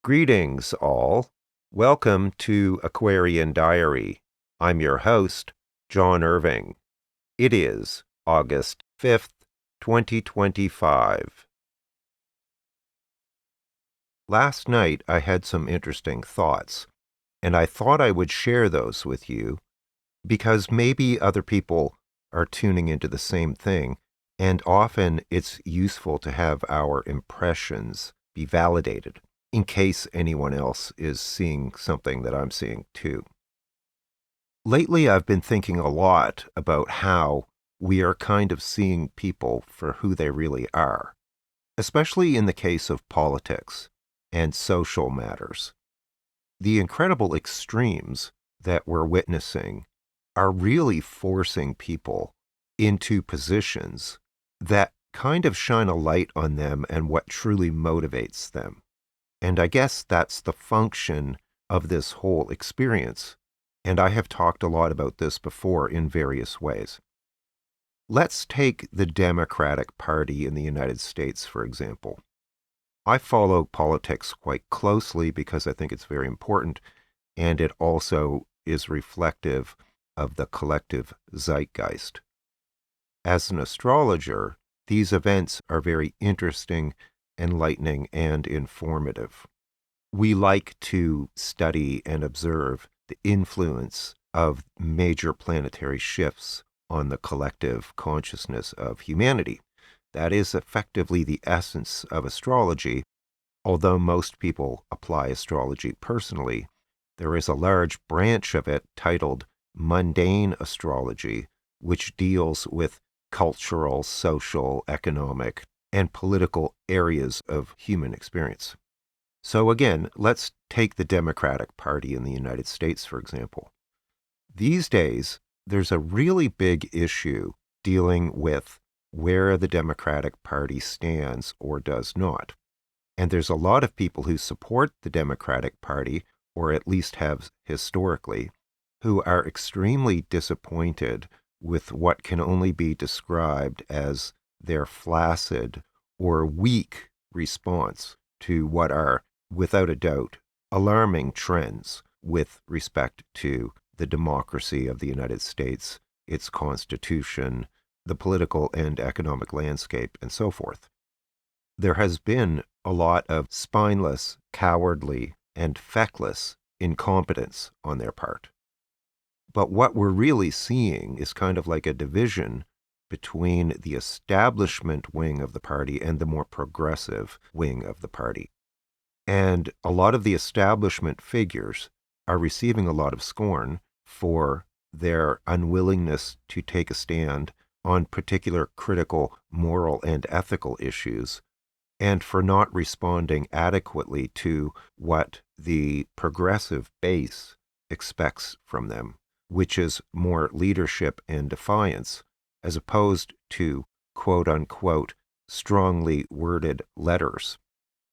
Greetings, all. Welcome to Aquarian Diary. I'm your host, John Irving. It is August 5th, 2025. Last night I had some interesting thoughts, and I thought I would share those with you because maybe other people are tuning into the same thing, and often it's useful to have our impressions be validated in case anyone else is seeing something that I'm seeing too. Lately, I've been thinking a lot about how we are kind of seeing people for who they really are, especially in the case of politics and social matters. The incredible extremes that we're witnessing are really forcing people into positions that kind of shine a light on them and what truly motivates them. And I guess that's the function of this whole experience. And I have talked a lot about this before in various ways. Let's take the Democratic Party in the United States, for example. I follow politics quite closely because I think it's very important, and it also is reflective of the collective zeitgeist. As an astrologer, these events are very interesting, enlightening, and informative. We like to study and observe the influence of major planetary shifts on the collective consciousness of humanity. That is effectively the essence of astrology. Although most people apply astrology personally, there is a large branch of it titled mundane astrology, which deals with cultural, social, economic, and political areas of human experience. So again, let's take the Democratic Party in the United States, for example. These days, there's a really big issue dealing with where the Democratic Party stands or does not. And there's a lot of people who support the Democratic Party, or at least have historically, who are extremely disappointed with what can only be described as their flaccid or weak response to what are, without a doubt, alarming trends with respect to the democracy of the United States, its constitution, the political and economic landscape, and so forth. There has been a lot of spineless, cowardly, and feckless incompetence on their part. But what we're really seeing is kind of like a division between the establishment wing of the party and the more progressive wing of the party. And a lot of the establishment figures are receiving a lot of scorn for their unwillingness to take a stand on particular critical moral and ethical issues, and for not responding adequately to what the progressive base expects from them, which is more leadership and defiance, as opposed to quote-unquote strongly worded letters,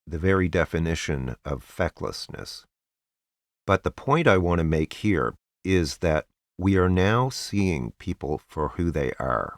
the very definition of fecklessness. But the point I want to make here is that we are now seeing people for who they are.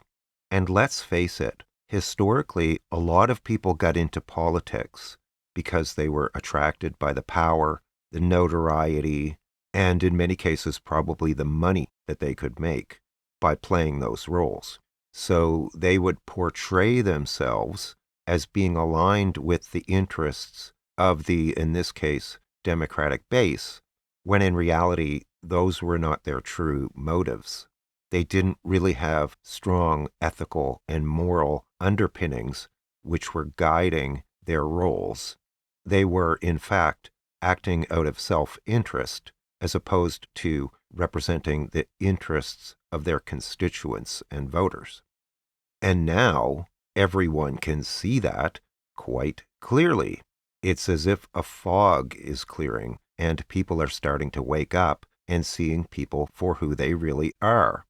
And let's face it, historically, a lot of people got into politics because they were attracted by the power, the notoriety, and in many cases, probably the money that they could make by playing those roles. So they would portray themselves as being aligned with the interests of the, in this case, Democratic base, when in reality, those were not their true motives. They didn't really have strong ethical and moral underpinnings which were guiding their roles. They were, in fact, acting out of self-interest as opposed to representing the interests of their constituents and voters. And now everyone can see that quite clearly. It's as if a fog is clearing and people are starting to wake up and seeing people for who they really are.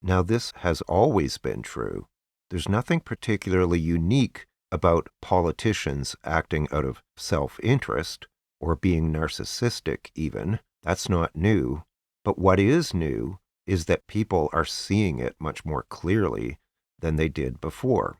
Now, this has always been true. There's nothing particularly unique about politicians acting out of self-interest or being narcissistic even. That's not new. But what is new is that people are seeing it much more clearly than they did before.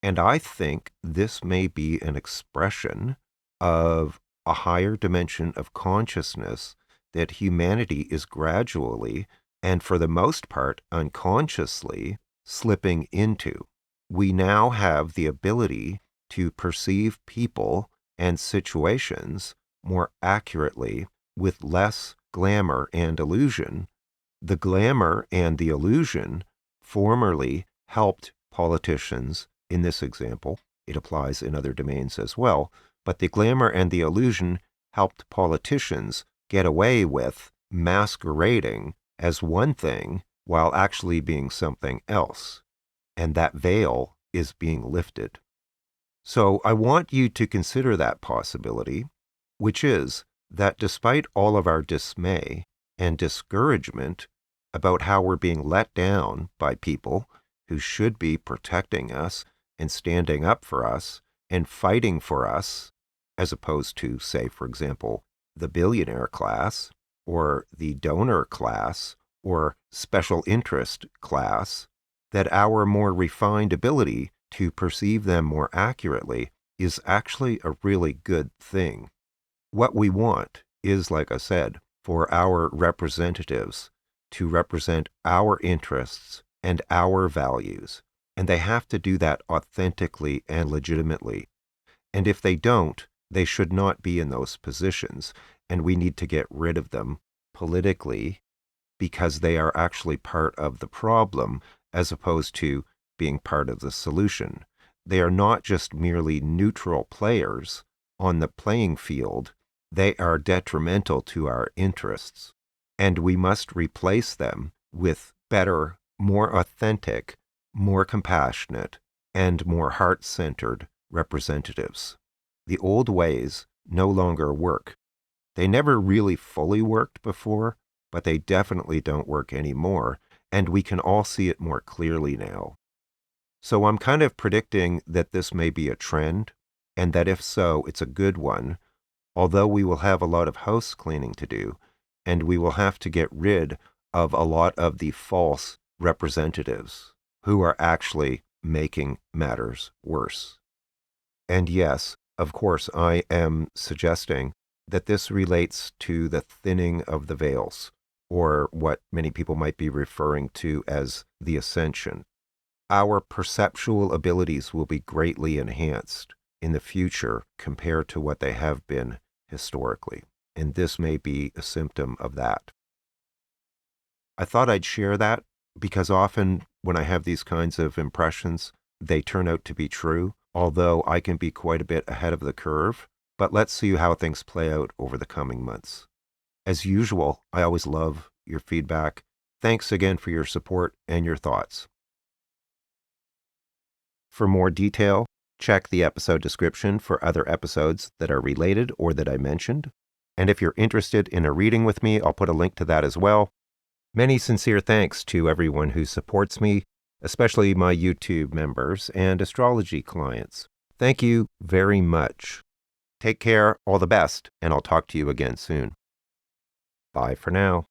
And I think this may be an expression of a higher dimension of consciousness that humanity is gradually, and for the most part unconsciously, slipping into. We now have the ability to perceive people and situations more accurately with less glamour and illusion. The glamour and the illusion formerly helped politicians in this example. It applies in other domains as well, but the glamour and the illusion helped politicians get away with masquerading as one thing while actually being something else. And that veil is being lifted. So I want you to consider that possibility, which is that despite all of our dismay and discouragement about how we're being let down by people who should be protecting us and standing up for us and fighting for us, as opposed to, say, for example, the billionaire class or the donor class or special interest class, that our more refined ability to perceive them more accurately is actually a really good thing. What we want is, like I said, for our representatives to represent our interests and our values, and they have to do that authentically and legitimately. And if they don't, they should not be in those positions, and we need to get rid of them politically because they are actually part of the problem as opposed to being part of the solution. They are not just merely neutral players on the playing field, they are detrimental to our interests, and we must replace them with better, more authentic, more compassionate, and more heart-centered representatives. The old ways no longer work. They never really fully worked before, but they definitely don't work anymore, and we can all see it more clearly now. So I'm kind of predicting that this may be a trend, and that if so, it's a good one, although we will have a lot of house cleaning to do, and we will have to get rid of a lot of the false representatives who are actually making matters worse. And yes, of course, I am suggesting that this relates to the thinning of the veils, or what many people might be referring to as the Ascension. Our perceptual abilities will be greatly enhanced in the future compared to what they have been historically, and this may be a symptom of that. I thought I'd share that because often when I have these kinds of impressions, they turn out to be true, although I can be quite a bit ahead of the curve. But let's see how things play out over the coming months. As usual, I always love your feedback. Thanks again for your support and your thoughts. For more detail, check the episode description for other episodes that are related or that I mentioned. And if you're interested in a reading with me, I'll put a link to that as well. Many sincere thanks to everyone who supports me, especially my YouTube members and astrology clients. Thank you very much. Take care, all the best, and I'll talk to you again soon. Bye for now.